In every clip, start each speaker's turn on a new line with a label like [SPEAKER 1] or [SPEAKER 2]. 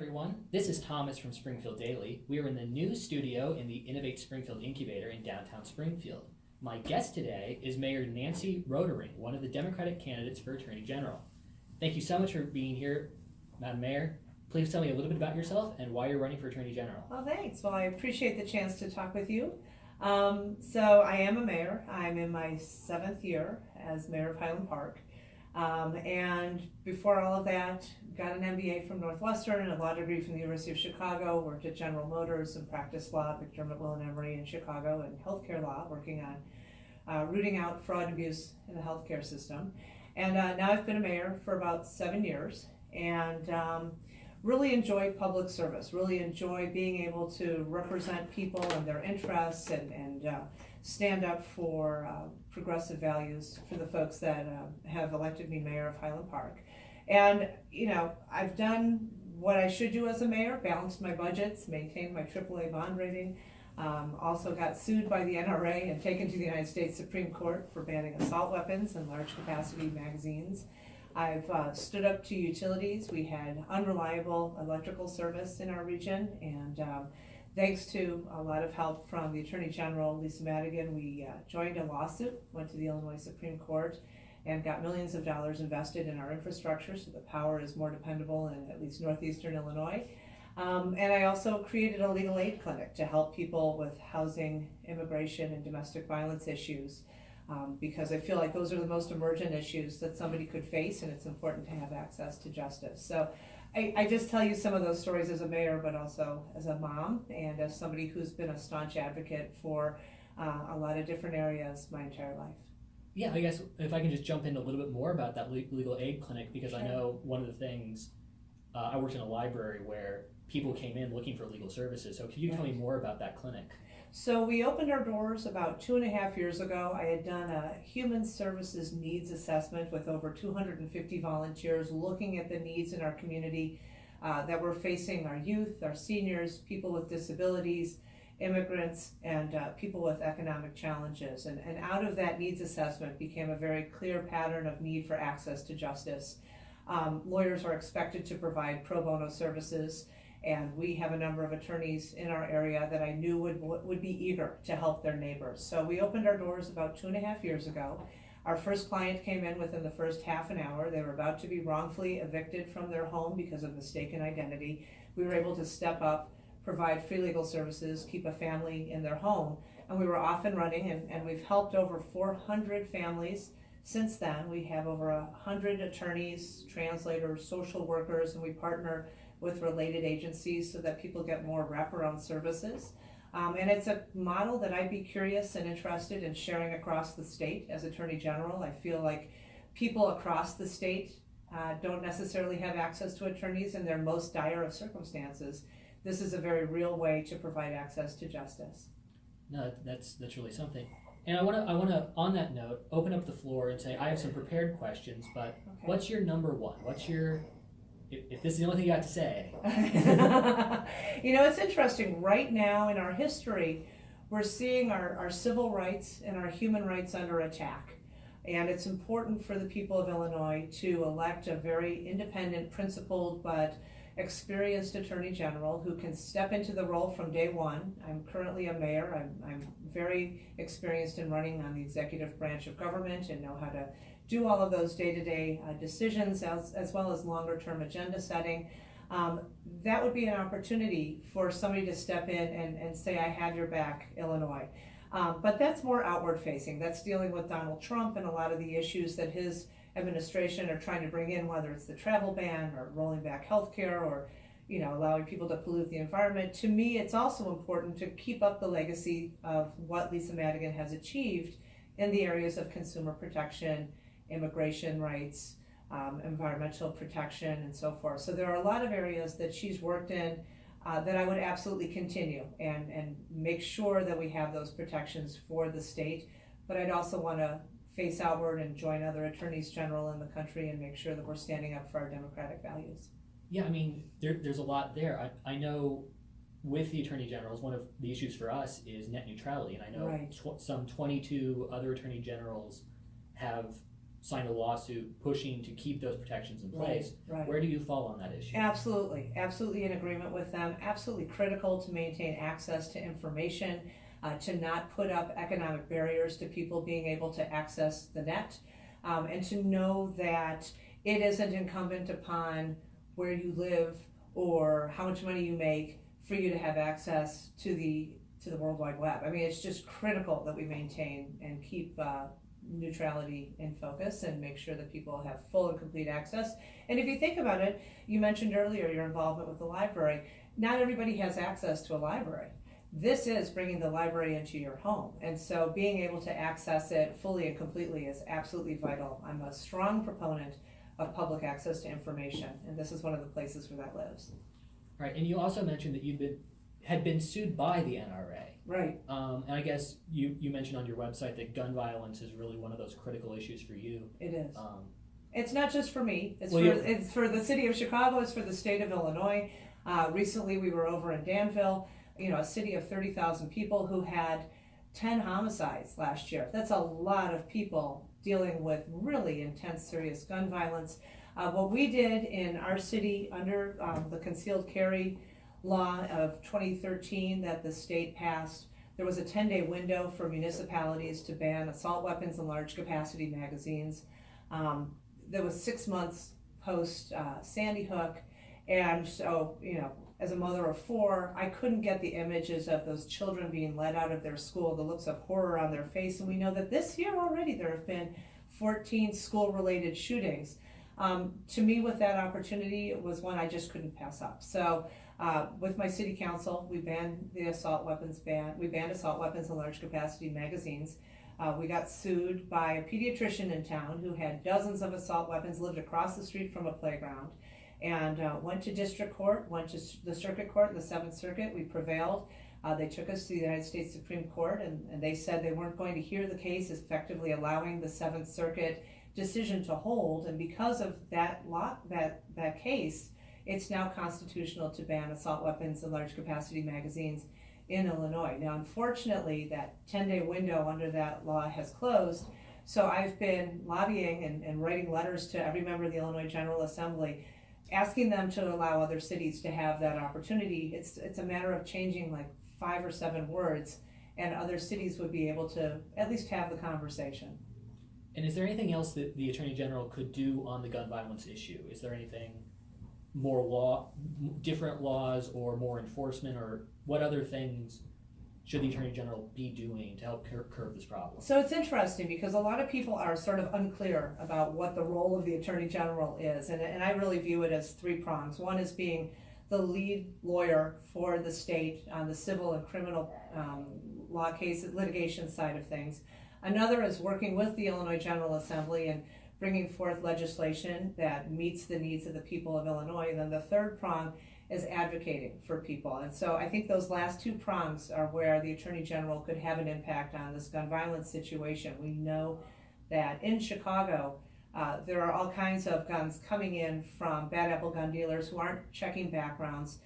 [SPEAKER 1] everyone. This is Thomas from Springfield Daily. We are in the new studio in the Innovate Springfield Incubator in downtown Springfield. My guest today is Mayor Nancy Rotering, one of the Democratic candidates for Attorney General. Thank you so much for being here, Madam Mayor. Please tell me a little bit about yourself and why you're running for Attorney General.
[SPEAKER 2] Well, thanks. Well, I appreciate the chance to talk with you. So I am a mayor. I'm in my 7th year as mayor of Highland Park. And before all of that, got an MBA from Northwestern and a law degree from the University of Chicago, worked at General Motors and practiced law at McDermott, Will and Emery in Chicago, and healthcare law, working on rooting out fraud and abuse in the healthcare system. And now I've been a mayor for about 7 years, and really enjoy public service, really enjoy being able to represent people and their interests and stand up for progressive values for the folks that have elected me mayor of Highland Park. And, you know, I've done what I should do as a mayor, balanced my budgets, maintained my AAA bond rating, also got sued by the NRA and taken to the United States Supreme Court for banning assault weapons and large capacity magazines. I've stood up to utilities. We had unreliable electrical service in our region, and thanks to a lot of help from the Attorney General, Lisa Madigan, we joined a lawsuit, went to the Illinois Supreme Court, and got millions of dollars invested in our infrastructure so the power is more dependable in at least northeastern Illinois. And I also created a legal aid clinic to help people with housing, immigration, and domestic violence issues. Because I feel like those are the most emergent issues that somebody could face, and it's important to have access to justice. So I just tell you some of those stories as a mayor, but also as a mom and as somebody who's been a staunch advocate for a lot of different areas my entire life.
[SPEAKER 1] Yeah, I guess if I can just jump in a little bit more about that legal aid clinic, because
[SPEAKER 2] Sure.
[SPEAKER 1] I know one of the things, I worked in a library where people came in looking for legal services. So could you tell me more about that clinic?
[SPEAKER 2] So we opened our doors about 2.5 years ago. I had done a human services needs assessment with over 250 volunteers looking at the needs in our community that we're facing, our youth, our seniors, people with disabilities, immigrants, and people with economic challenges. And out of that needs assessment became a very clear pattern of need for access to justice. Lawyers are expected to provide pro bono services, and we have a number of attorneys in our area that I knew would be eager to help their neighbors. So we opened our doors about 2.5 years ago. Our first client came in within the first half an hour. They were about to be wrongfully evicted from their home because of mistaken identity. We were able to step up, provide free legal services, keep a family in their home, and we were off and running, and we've helped over 400 families since then. We have over 100 attorneys, translators, social workers, and we partner with related agencies so that people get more wraparound services. And it's a model that I'd be curious and interested in sharing across the state as Attorney General. I feel like people across the state don't necessarily have access to attorneys in their most dire of circumstances. This is a very real way to provide access to justice.
[SPEAKER 1] No, that's really something. And I wanna on that note open up the floor and say I have some prepared questions, but
[SPEAKER 2] Okay.
[SPEAKER 1] What's your number one? What's your if this is the only thing you got to say?
[SPEAKER 2] You know, it's interesting. Right now in our history, we're seeing our civil rights and our human rights under attack. And it's important for the people of Illinois to elect a very independent, principled, but experienced Attorney General who can step into the role from day one. I'm currently a mayor. I'm very experienced in running on the executive branch of government and know how to do all of those day-to-day decisions as well as longer-term agenda setting. That would be an opportunity for somebody to step in and say, I have your back, Illinois. But that's more outward-facing. That's dealing with Donald Trump and a lot of the issues that his administration are trying to bring in, whether it's the travel ban or rolling back healthcare or allowing people to pollute the environment. To me, it's also important to keep up the legacy of what Lisa Madigan has achieved in the areas of consumer protection, immigration rights, environmental protection, and so forth. So there are a lot of areas that she's worked in that I would absolutely continue and make sure that we have those protections for the state. But I'd also want to face outward and join other attorneys general in the country and make sure that we're standing up for our democratic values.
[SPEAKER 1] Yeah, I mean, there's a lot there. I know with the Attorney Generals, one of the issues for us is net neutrality, and I know
[SPEAKER 2] Right.
[SPEAKER 1] some 22 other Attorney Generals have signed a lawsuit pushing to keep those protections in place.
[SPEAKER 2] Right.
[SPEAKER 1] Where do you fall on that issue?
[SPEAKER 2] Absolutely in agreement with them. Absolutely critical to maintain access to information, to not put up economic barriers to people being able to access the net, and to know that it isn't incumbent upon where you live or how much money you make for you to have access to the World Wide Web. I mean, it's just critical that we maintain and keep neutrality in focus and make sure that people have full and complete access. And if you think about it, you mentioned earlier your involvement with the library. Not everybody has access to a library. This is bringing the library into your home, and so being able to access it fully and completely is absolutely vital. I'm a strong proponent of public access to information, and this is one of the places where that lives.
[SPEAKER 1] Right, and you also mentioned that had been sued by the NRA.
[SPEAKER 2] Right.
[SPEAKER 1] And I guess you mentioned on your website that gun violence is really one of those critical issues for you.
[SPEAKER 2] It is. It's not just for me. It's for the city of Chicago. It's for the state of Illinois. Recently, we were over in Danville, a city of 30,000 people who had 10 homicides last year. That's a lot of people dealing with really intense, serious gun violence. What we did in our city under the concealed carry law of 2013 that the state passed, there was a 10-day window for municipalities to ban assault weapons and large capacity magazines. There was 6 months post Sandy Hook, and so, as a mother of 4, I couldn't get the images of those children being let out of their school, the looks of horror on their face, and we know that this year already there have been 14 school-related shootings. To me, with that opportunity, it was one I just couldn't pass up. So with my city council, we banned the assault weapons ban. We banned assault weapons and large capacity magazines. We got sued by a pediatrician in town who had dozens of assault weapons, lived across the street from a playground, and went to district court, went to the circuit court, the 7th Circuit. We prevailed. They took us to the United States Supreme Court, and they said they weren't going to hear the case, effectively allowing the 7th Circuit decision to hold. And because of that case, it's now constitutional to ban assault weapons and large capacity magazines in Illinois. Now, unfortunately, that 10-day window under that law has closed. So I've been lobbying and writing letters to every member of the Illinois General Assembly, asking them to allow other cities to have that opportunity. It's a matter of changing like 5 or 7 words, and other cities would be able to at least have the conversation.
[SPEAKER 1] And is there anything else that the Attorney General could do on the gun violence issue? Is there anything different laws or more enforcement, or what other things should the Attorney General be doing to help curb this problem?
[SPEAKER 2] So it's interesting because a lot of people are sort of unclear about what the role of the Attorney General is, and I really view it as 3 prongs. One is being the lead lawyer for the state on the civil and criminal law case litigation side of things. Another is working with the Illinois General Assembly and bringing forth legislation that meets the needs of the people of Illinois. And then the 3rd prong is advocating for people. And so I think those last 2 prongs are where the Attorney General could have an impact on this gun violence situation. We know that in Chicago, there are all kinds of guns coming in from bad apple gun dealers who aren't checking backgrounds,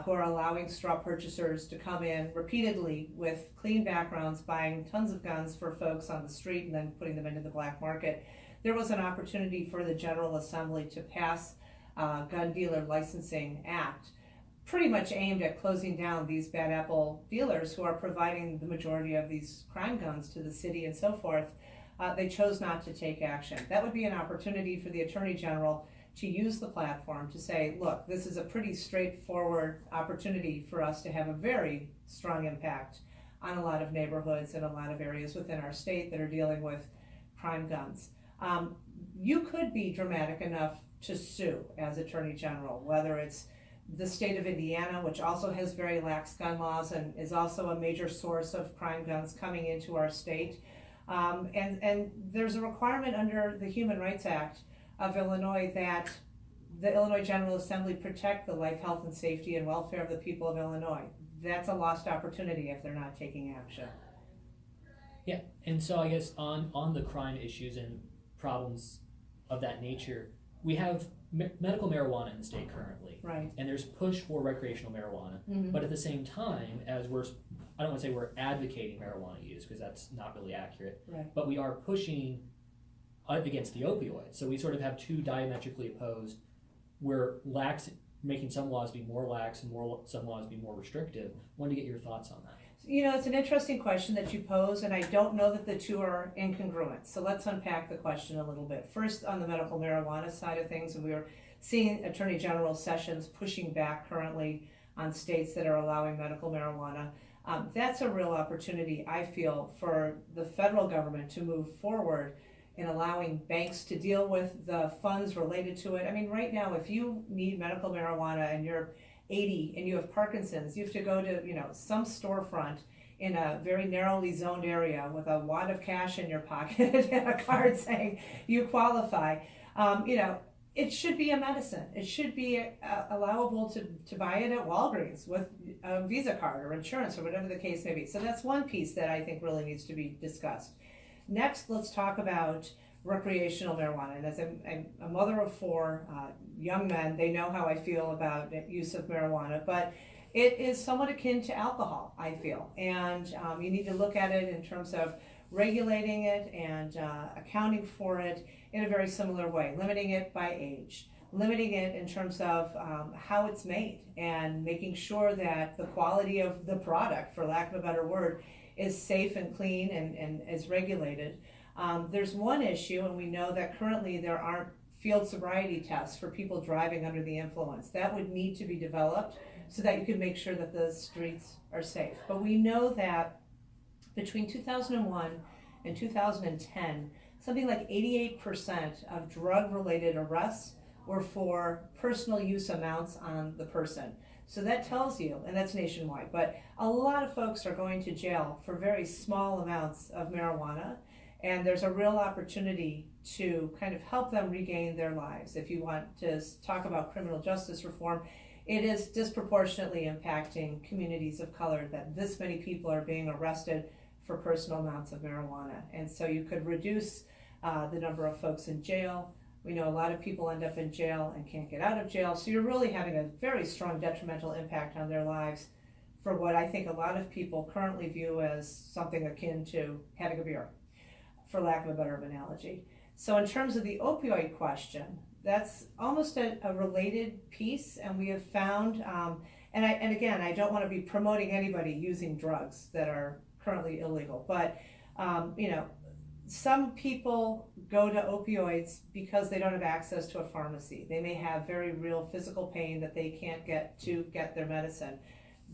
[SPEAKER 2] who are allowing straw purchasers to come in repeatedly with clean backgrounds, buying tons of guns for folks on the street and then putting them into the black market. There was an opportunity for the General Assembly to pass Gun Dealer Licensing Act, pretty much aimed at closing down these bad apple dealers who are providing the majority of these crime guns to the city and so forth. They chose not to take action. That would be an opportunity for the Attorney General to use the platform to say, look, this is a pretty straightforward opportunity for us to have a very strong impact on a lot of neighborhoods and a lot of areas within our state that are dealing with crime guns. You could be dramatic enough to sue as Attorney General, whether it's the state of Indiana, which also has very lax gun laws and is also a major source of crime guns coming into our state. And there's a requirement under the Human Rights Act of Illinois that the Illinois General Assembly protect the life, health, and safety and welfare of the people of Illinois. That's a lost opportunity if they're not taking action.
[SPEAKER 1] Yeah, and so I guess on the crime issues and problems of that nature, we have medical marijuana in the state currently.
[SPEAKER 2] Right.
[SPEAKER 1] And there's push for recreational marijuana.
[SPEAKER 2] Mm-hmm.
[SPEAKER 1] But at the same time, I don't want to say we're advocating marijuana use because that's not really accurate.
[SPEAKER 2] Right.
[SPEAKER 1] But we are pushing against the opioids. So we sort of have two diametrically opposed, where making some laws be more lax and some laws be more restrictive. I wanted to get your thoughts on that.
[SPEAKER 2] You know, it's an interesting question that you pose, and I don't know that the two are incongruent. So let's unpack the question a little bit. First, on the medical marijuana side of things, and we are seeing Attorney General Sessions pushing back currently on states that are allowing medical marijuana. That's a real opportunity, I feel, for the federal government to move forward in allowing banks to deal with the funds related to it. I mean, right now, if you need medical marijuana and you're 80 and you have Parkinson's, you have to go to, some storefront in a very narrowly zoned area with a wad of cash in your pocket and a card saying you qualify. It should be a medicine. It should be allowable to buy it at Walgreens with a Visa card or insurance or whatever the case may be. So that's one piece that I think really needs to be discussed. Next, let's talk about recreational marijuana. And as I'm a mother of four young men, they know how I feel about use of marijuana, but it is somewhat akin to alcohol, I feel. And you need to look at it in terms of regulating it and accounting for it in a very similar way, limiting it by age, limiting it in terms of how it's made, and making sure that the quality of the product, for lack of a better word, is safe and clean and is regulated. There's one issue, and we know that currently there aren't field sobriety tests for people driving under the influence. That would need to be developed so that you can make sure that the streets are safe. But we know that between 2001 and 2010, something like 88% of drug-related arrests were for personal use amounts on the person. So that tells you, and that's nationwide, but a lot of folks are going to jail for very small amounts of marijuana, and there's a real opportunity to kind of help them regain their lives. If you want to talk about criminal justice reform, it is disproportionately impacting communities of color that this many people are being arrested for personal amounts of marijuana. And so you could reduce the number of folks in jail. We know a lot of people end up in jail and can't get out of jail. So you're really having a very strong detrimental impact on their lives for what I think a lot of people currently view as something akin to having a beer, for lack of a better analogy. So in terms of the opioid question, that's almost a related piece, and we have found, and again, I don't want to be promoting anybody using drugs that are currently illegal, but some people go to opioids because they don't have access to a pharmacy. They may have very real physical pain that they can't get to get their medicine.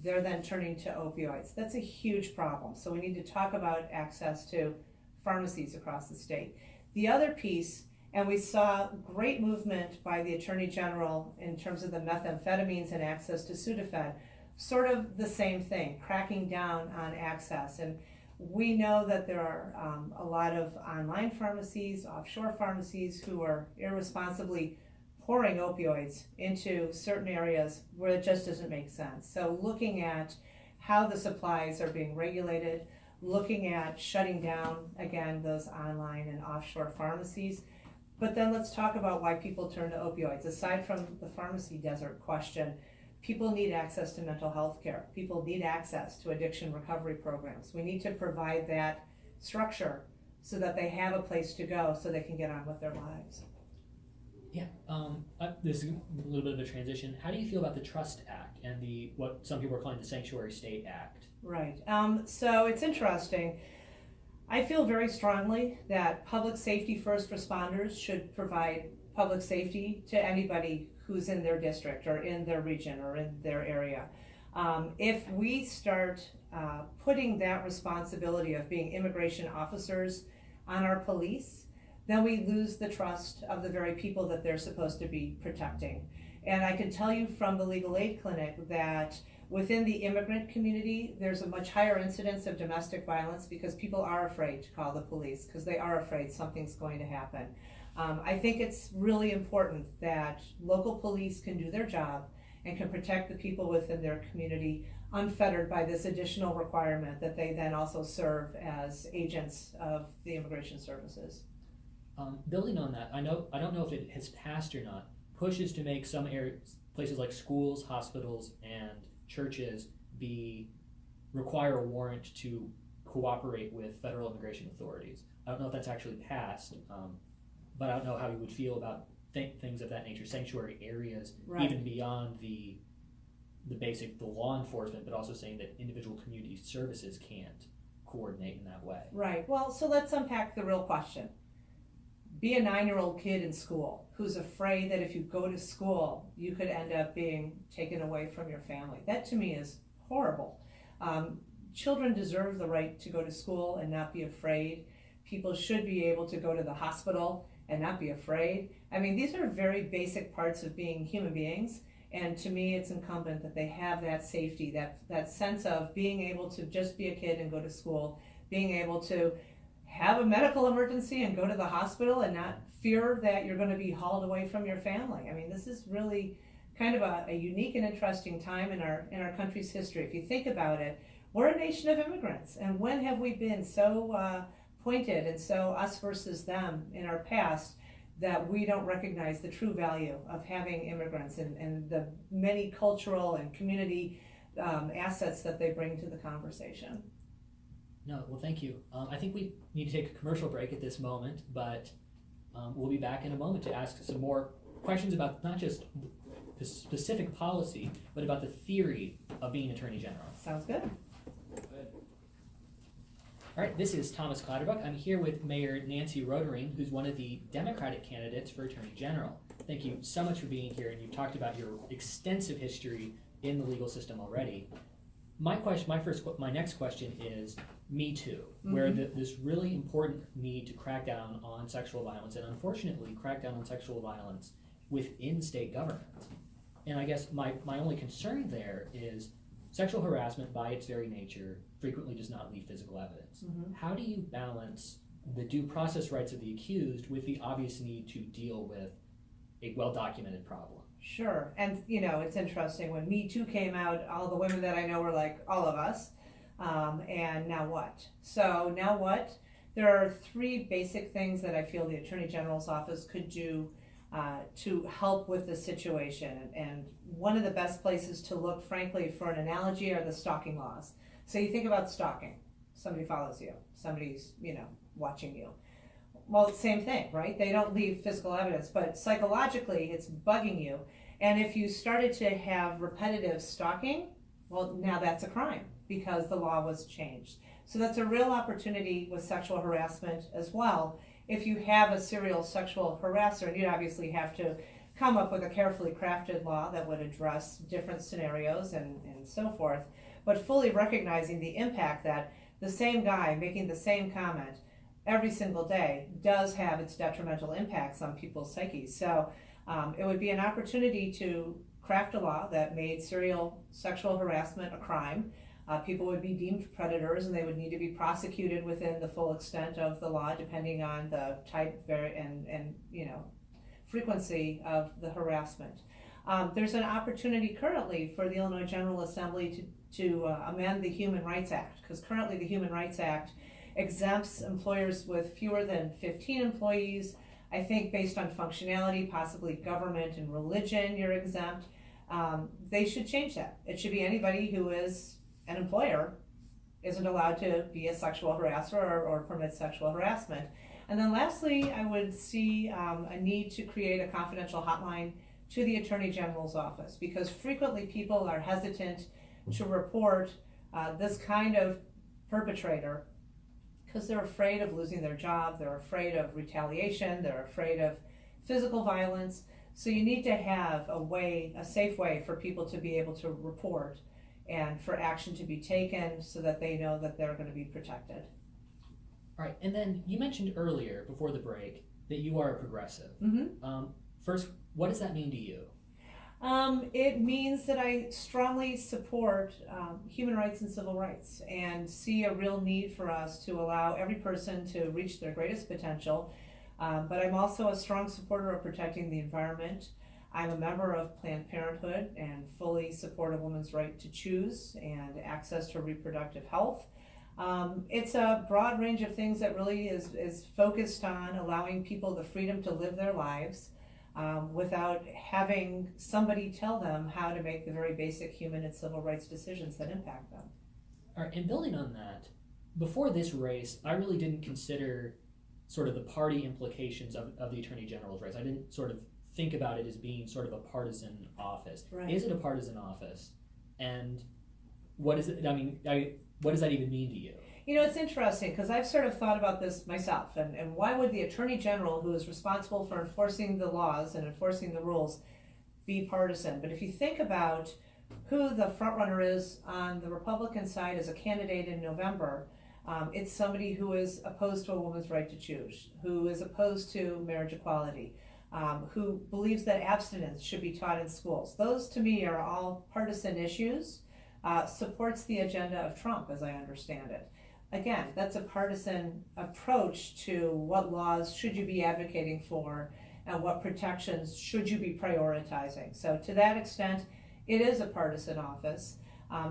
[SPEAKER 2] They're then turning to opioids. That's a huge problem. So we need to talk about access to pharmacies across the state. The other piece, and we saw great movement by the Attorney General in terms of the methamphetamines and access to Sudafed, sort of the same thing, cracking down on access. And we know that there are a lot of online pharmacies, offshore pharmacies, who are irresponsibly pouring opioids into certain areas where it just doesn't make sense. So looking at how the supplies are being regulated, looking at shutting down, again, those online and offshore pharmacies. But then let's talk about why people turn to opioids. Aside from the pharmacy desert question, people need access to mental health care. People need access to addiction recovery programs. We need to provide that structure so that they have a place to go so they can get on with their lives.
[SPEAKER 1] Yeah, this is a little bit of a transition. How do you feel about the Trust Act and what some people are calling the Sanctuary State Act?
[SPEAKER 2] Right, so it's interesting. I feel very strongly that public safety first responders should provide public safety to anybody who's in their district or in their region or in their area. If we start putting that responsibility of being immigration officers on our police, then we lose the trust of the very people that they're supposed to be protecting. And I can tell you from the legal aid clinic that within the immigrant community, there's a much higher incidence of domestic violence because people are afraid to call the police because they are afraid something's going to happen. I think it's really important that local police can do their job and can protect the people within their community unfettered by this additional requirement that they then also serve as agents of the immigration services.
[SPEAKER 1] Building on that, I don't know if it has passed or not, pushes to make some places like schools, hospitals, and churches require a warrant to cooperate with federal immigration authorities. I don't know if that's actually passed, but I don't know how you would feel about things of that nature, sanctuary areas,
[SPEAKER 2] Right.
[SPEAKER 1] even beyond the basic, the law enforcement, but also saying that individual community services can't coordinate in that way.
[SPEAKER 2] Right. Well, so let's unpack the real question. Be a 9-year-old kid in school who's afraid that if you go to school, you could end up being taken away from your family. That to me is horrible. Children deserve the right to go to school and not be afraid. People should be able to go to the hospital and not be afraid. I mean, these are very basic parts of being human beings. And to me, it's incumbent that they have that safety, that sense of being able to just be a kid and go to school, being able to have a medical emergency and go to the hospital and not fear that you're going to be hauled away from your family. I mean, this is really kind of a unique and interesting time in our country's history. If you think about it, we're a nation of immigrants, and when have we been so pointed and so us versus them in our past that we don't recognize the true value of having immigrants and the many cultural and community assets that they bring to the conversation.
[SPEAKER 1] No, well, thank you. I think we need to take a commercial break at this moment, but we'll be back in a moment to ask some more questions about not just the specific policy, but about the theory of being Attorney General.
[SPEAKER 2] Sounds good.
[SPEAKER 1] All right, this is Thomas Clatterbuck. I'm here with Mayor Nancy Rotering, who's one of the Democratic candidates for Attorney General. Thank you so much for being here, and you've talked about your extensive history in the legal system already. My next question is Me Too, where this really important need to crack down on sexual violence, and unfortunately crack down on sexual violence within state government. And I guess my only concern there is sexual harassment by its very nature frequently does not leave physical evidence. How do you balance the due process rights of the accused with the obvious need to deal with a well-documented problem?
[SPEAKER 2] Sure. And, you know, it's interesting. When Me Too came out, all the women that I know were like, all of us. And now what? So now what? There are 3 basic things that I feel the Attorney General's office could do to help with the situation. And one of the best places to look, frankly, for an analogy are the stalking laws. So you think about stalking. Somebody follows you. Somebody's, watching you. Well, same thing, right? They don't leave physical evidence, but psychologically it's bugging you. And if you started to have repetitive stalking, well, now that's a crime because the law was changed. So that's a real opportunity with sexual harassment as well. If you have a serial sexual harasser, you'd obviously have to come up with a carefully crafted law that would address different scenarios and so forth, but fully recognizing the impact that the same guy making the same comment every single day does have its detrimental impacts on people's psyches. So it would be an opportunity to craft a law that made serial sexual harassment a crime. People would be deemed predators and they would need to be prosecuted within the full extent of the law depending on the type and frequency of the harassment. There's an opportunity currently for the Illinois General Assembly to amend the Human Rights Act, because currently the Human Rights Act exempts employers with fewer than 15 employees. I think based on functionality, possibly government and religion, you're exempt. They should change that. It should be anybody who is an employer isn't allowed to be a sexual harasser or permit sexual harassment. And then lastly, I would see a need to create a confidential hotline to the Attorney General's office, because frequently people are hesitant to report this kind of perpetrator because they're afraid of losing their job, they're afraid of retaliation, they're afraid of physical violence. So you need to have a safe way for people to be able to report and for action to be taken so that they know that they're going to be protected.
[SPEAKER 1] All right, and then you mentioned earlier, before the break, that you are a progressive. First, what does that mean to you?
[SPEAKER 2] It means that I strongly support human rights and civil rights and see a real need for us to allow every person to reach their greatest potential. But I'm also a strong supporter of protecting the environment. I'm a member of Planned Parenthood and fully support a woman's right to choose and access to reproductive health. It's a broad range of things that really is focused on allowing people the freedom to live their lives without having somebody tell them how to make the very basic human and civil rights decisions that impact them.
[SPEAKER 1] All right, and building on that, before this race, I really didn't consider sort of the party implications of the Attorney General's race. I didn't sort of think about it as being sort of a partisan office.
[SPEAKER 2] Right.
[SPEAKER 1] Is it a partisan office? And what is it? I mean, what does that even mean to you?
[SPEAKER 2] You know, it's interesting because I've sort of thought about this myself, and why would the Attorney General, who is responsible for enforcing the laws and enforcing the rules, be partisan? But if you think about who the front runner is on the Republican side as a candidate in November, it's somebody who is opposed to a woman's right to choose, who is opposed to marriage equality, who believes that abstinence should be taught in schools. Those, to me, are all partisan issues, supports the agenda of Trump, as I understand it. Again, that's a partisan approach to what laws should you be advocating for and what protections should you be prioritizing. So to that extent, it is a partisan office.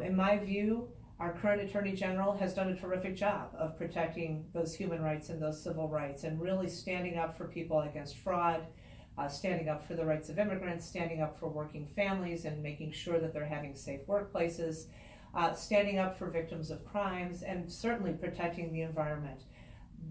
[SPEAKER 2] In my view, our current Attorney General has done a terrific job of protecting those human rights and those civil rights and really standing up for people against fraud, standing up for the rights of immigrants, standing up for working families and making sure that they're having safe workplaces, standing up for victims of crimes, and certainly protecting the environment.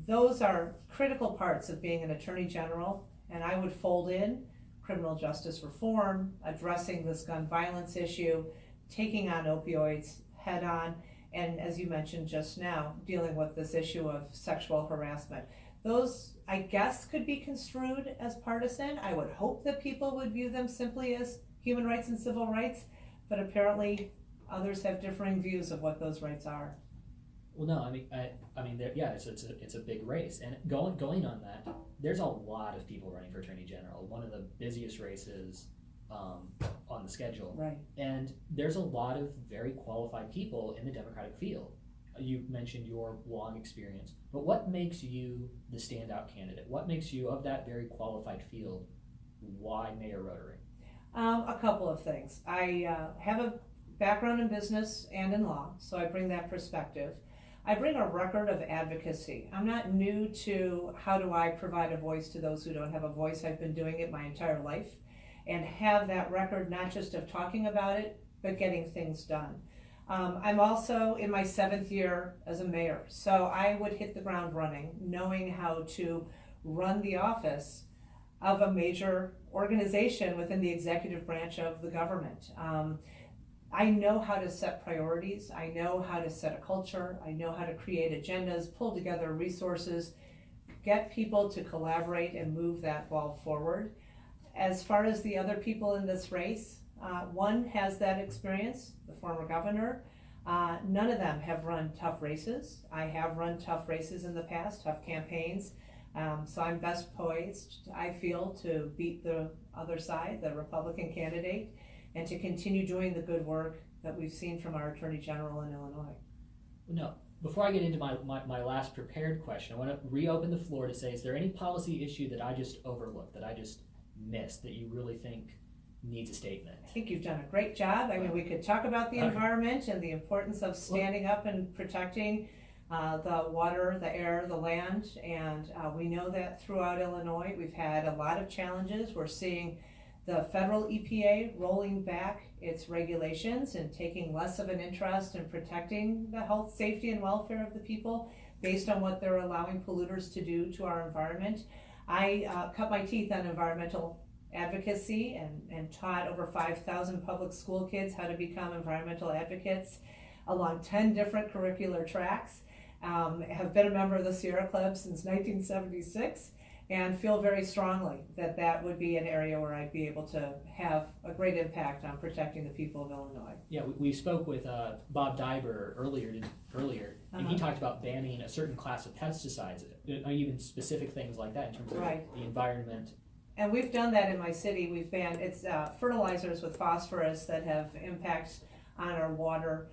[SPEAKER 2] Those are critical parts of being an Attorney General, and I would fold in criminal justice reform, addressing this gun violence issue, taking on opioids head on, and as you mentioned just now, dealing with this issue of sexual harassment. Those, I guess, could be construed as partisan. I would hope that people would view them simply as human rights and civil rights, but apparently others have differing views of what those rights are.
[SPEAKER 1] Well, no, I mean, yeah, it's a big race, and going on that, there's a lot of people running for Attorney General. One of the busiest races on the schedule,
[SPEAKER 2] right?
[SPEAKER 1] And there's a lot of very qualified people in the Democratic field. You mentioned your long experience, but what makes you the standout candidate? What makes you, of that very qualified field, why Mayor Rotering?
[SPEAKER 2] A couple of things. I have a background in business and in law, so I bring that perspective. I bring a record of advocacy. I'm not new to how do I provide a voice to those who don't have a voice. I've been doing it my entire life and have that record not just of talking about it, but getting things done. I'm also in my 7th year as a mayor, so I would hit the ground running, knowing how to run the office of a major organization within the executive branch of the government. I know how to set priorities, I know how to set a culture, I know how to create agendas, pull together resources, get people to collaborate and move that ball forward. As far as the other people in this race, one has that experience, the former governor. None of them have run tough races. I have run tough races in the past, tough campaigns. So I'm best poised, I feel, to beat the other side, the Republican candidate, and to continue doing the good work that we've seen from our Attorney General in Illinois.
[SPEAKER 1] No, before I get into my last prepared question, I want to reopen the floor to say, is there any policy issue that I just overlooked, that I just missed, that you really think needs a statement?
[SPEAKER 2] I think you've done a great job. I mean, we could talk about the environment and the importance of standing up and protecting the water, the air, the land, and we know that throughout Illinois we've had a lot of challenges. We're seeing the federal EPA rolling back its regulations and taking less of an interest in protecting the health, safety, and welfare of the people based on what they're allowing polluters to do to our environment. I cut my teeth on environmental advocacy and taught over 5,000 public school kids how to become environmental advocates along 10 different curricular tracks. Have been a member of the Sierra Club since 1976 and feel very strongly that that would be an area where I'd be able to have a great impact on protecting the people of Illinois.
[SPEAKER 1] Yeah, we spoke with Bob Diber earlier, and he talked about banning a certain class of pesticides, even specific things like that in terms of the environment.
[SPEAKER 2] And we've done that in my city. We've banned fertilizers with phosphorus that have impacts on our water.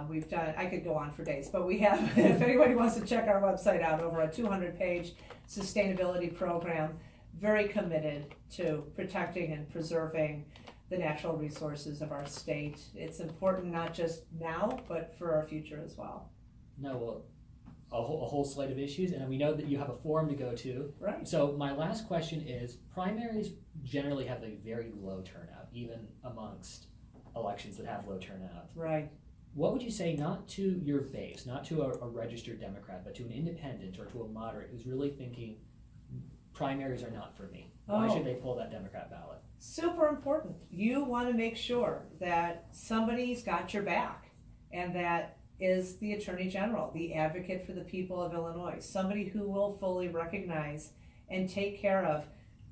[SPEAKER 2] We've done, I could go on for days, but we have, if anybody wants to check our website out, over a 200-page sustainability program, very committed to protecting and preserving the natural resources of our state. It's important not just now, but for our future as well.
[SPEAKER 1] No, well, a whole slate of issues, and we know that you have a forum to go to.
[SPEAKER 2] Right.
[SPEAKER 1] So my last question is, primaries generally have a very low turnout, even amongst elections that have low turnout.
[SPEAKER 2] Right.
[SPEAKER 1] what would you say, not to your base, not to a registered Democrat, but to an independent or to a moderate who's really thinking primaries are not for me? Why should they pull that Democrat ballot?
[SPEAKER 2] Super important. You want to make sure that somebody's got your back, and that is the Attorney General, the advocate for the people of Illinois, somebody who will fully recognize and take care of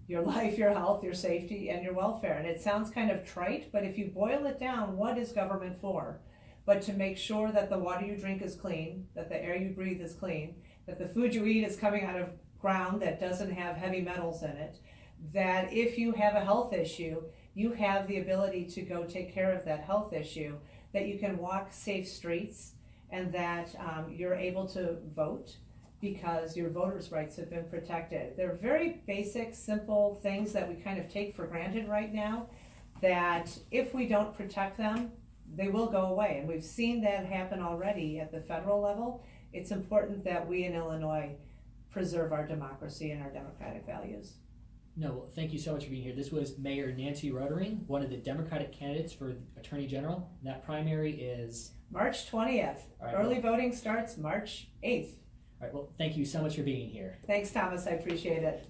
[SPEAKER 2] your life, your health, your safety, and your welfare. And it sounds kind of trite, but if you boil it down, what is government for? But to make sure that the water you drink is clean, that the air you breathe is clean, that the food you eat is coming out of ground that doesn't have heavy metals in it, that if you have a health issue, you have the ability to go take care of that health issue, that you can walk safe streets, and that you're able to vote because your voters' rights have been protected. They're very basic, simple things that we kind of take for granted right now, that if we don't protect them, they will go away. And we've seen that happen already at the federal level. It's important that we in Illinois preserve our democracy and our democratic values.
[SPEAKER 1] No, well, thank you so much for being here. This was Mayor Nancy Rotering, one of the Democratic candidates for Attorney General. And that primary is
[SPEAKER 2] March 20th.
[SPEAKER 1] Right,
[SPEAKER 2] Early voting starts March 8th.
[SPEAKER 1] all right. Well, thank you so much for being here.
[SPEAKER 2] Thanks, Thomas. I appreciate it.